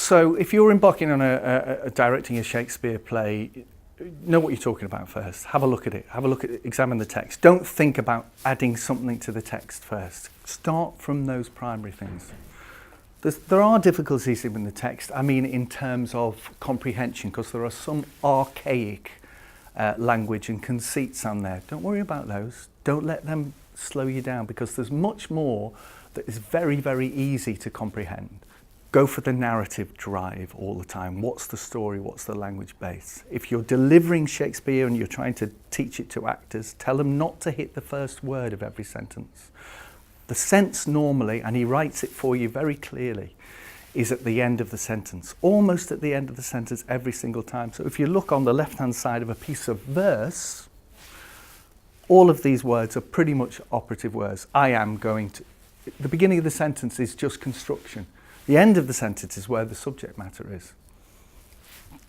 So if you're embarking on a directing a Shakespeare play, know what you're talking about first. Have a look at it. Examine the text. Don't think about adding something to the text first. Start from those primary things. There are difficulties in the text, I mean in terms of comprehension, because there are some archaic language and conceits on there. Don't worry about those. Don't let them slow you down, because there's much more that is very, very easy to comprehend. Go for the narrative drive all the time. What's the story? What's the language base? If you're delivering Shakespeare and you're trying to teach it to actors, tell them not to hit the first word of every sentence. The sense normally, and he writes it for you very clearly, is at the end of the sentence, almost at the end of the sentence every single time. So if you look on the left-hand side of a piece of verse, all of these words are pretty much operative words. I am going to. The beginning of the sentence is just construction. The end of the sentence is where the subject matter is.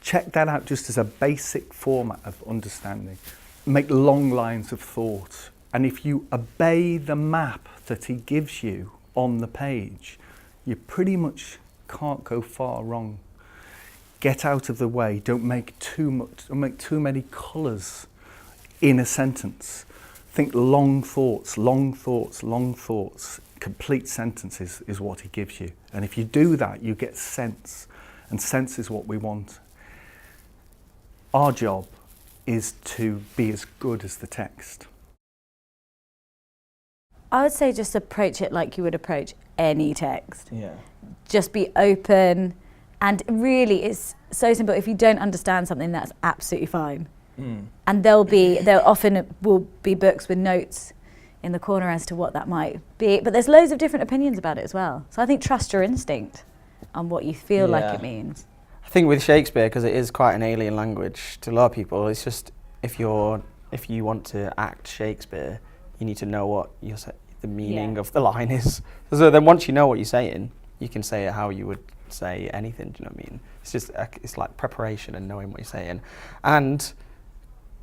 Check that out just as a basic format of understanding. Make long lines of thought. And if you obey the map that he gives you on the page, you pretty much can't go far wrong. Get out of the way. Don't make too many colours in a sentence. Think long thoughts, long thoughts, long thoughts. Complete sentences is what he gives you. And if you do that, you get sense. And sense is what we want. Our job is to be as good as the text. I would say just approach it like you would approach any text. Yeah. Just be open, and really it's so simple. If you don't understand something, that's absolutely fine. And there often will be books with notes in the corner as to what that might be, but there's loads of different opinions about it as well. So I think trust your instinct on what you feel like it means. I think with Shakespeare, because it is quite an alien language to a lot of people, it's just if you want to act Shakespeare, you need to know what the meaning of the line is. So then once you know what you're saying, you can say it how you would say anything. Do you know what I mean? It's just it's like preparation and knowing what you're saying, and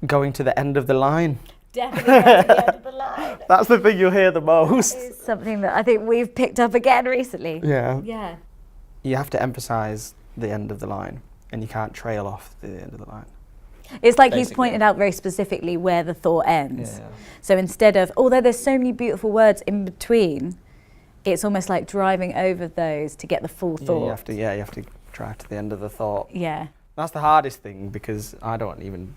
going to the end of the line. Definitely go to the end of the line. That's the thing you'll hear the most. It's something that I think we've picked up again recently. Yeah. You have to emphasise the end of the line, and you can't trail off the end of the line. It's like he's pointed out very specifically where the thought ends. Yeah. So instead of, although there's so many beautiful words in between, it's almost like driving over those to get the full thought. You have to drive to the end of the thought. Yeah. That's the hardest thing, because I don't even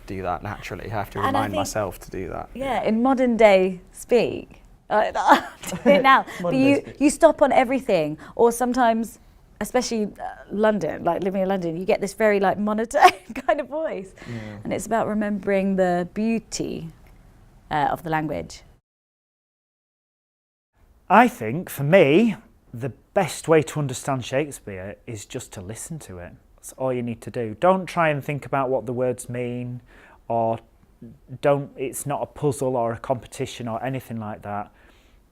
do that naturally. I have to remind myself to do that. Yeah, in modern day speak, I do it now. But you stop on everything, or sometimes, especially London, like living in London, you get this very like monotone kind of voice, and it's about remembering the beauty of the language. I think, for me, the best way to understand Shakespeare is just to listen to it. That's all you need to do. Don't try and think about what the words mean, or it's not a puzzle or a competition or anything like that.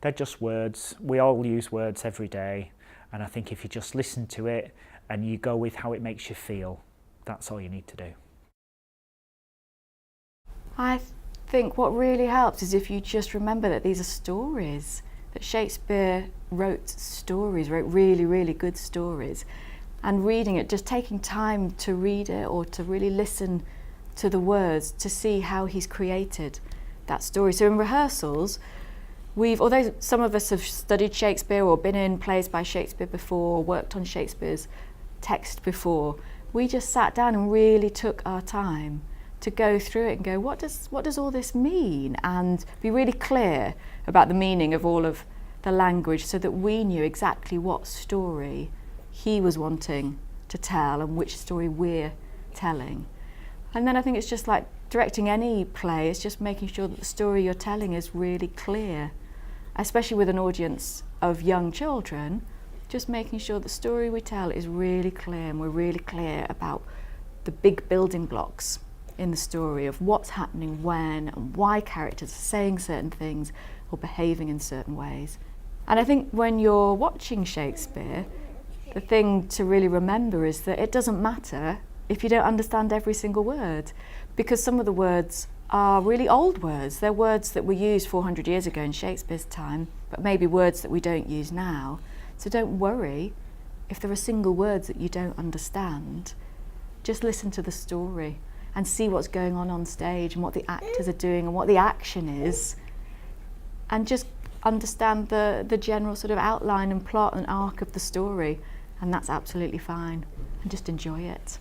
They're just words. We all use words every day. And I think if you just listen to it and you go with how it makes you feel, that's all you need to do. I think what really helps is if you just remember that these are stories, that Shakespeare wrote really, really good stories. And reading it, just taking time to read it or to really listen to the words to see how he's created that story. So in rehearsals, although some of us have studied Shakespeare or been in plays by Shakespeare before, or worked on Shakespeare's text before, we just sat down and really took our time to go through it and go, what does all this mean? And be really clear about the meaning of all of the language, so that we knew exactly what story he was wanting to tell and which story we're telling. And then I think it's just like directing any play, it's just making sure that the story you're telling is really clear, especially with an audience of young children, just making sure the story we tell is really clear, and we're really clear about the big building blocks in the story of what's happening when and why characters are saying certain things or behaving in certain ways. And I think when you're watching Shakespeare, the thing to really remember is that it doesn't matter if you don't understand every single word, because some of the words are really old words. They're words that were used 400 years ago in Shakespeare's time, but maybe words that we don't use now. So don't worry if there are single words that you don't understand, just listen to the story and see what's going on stage and what the actors are doing and what the action is, and just understand the general sort of outline and plot and arc of the story, and that's absolutely fine, and just enjoy it.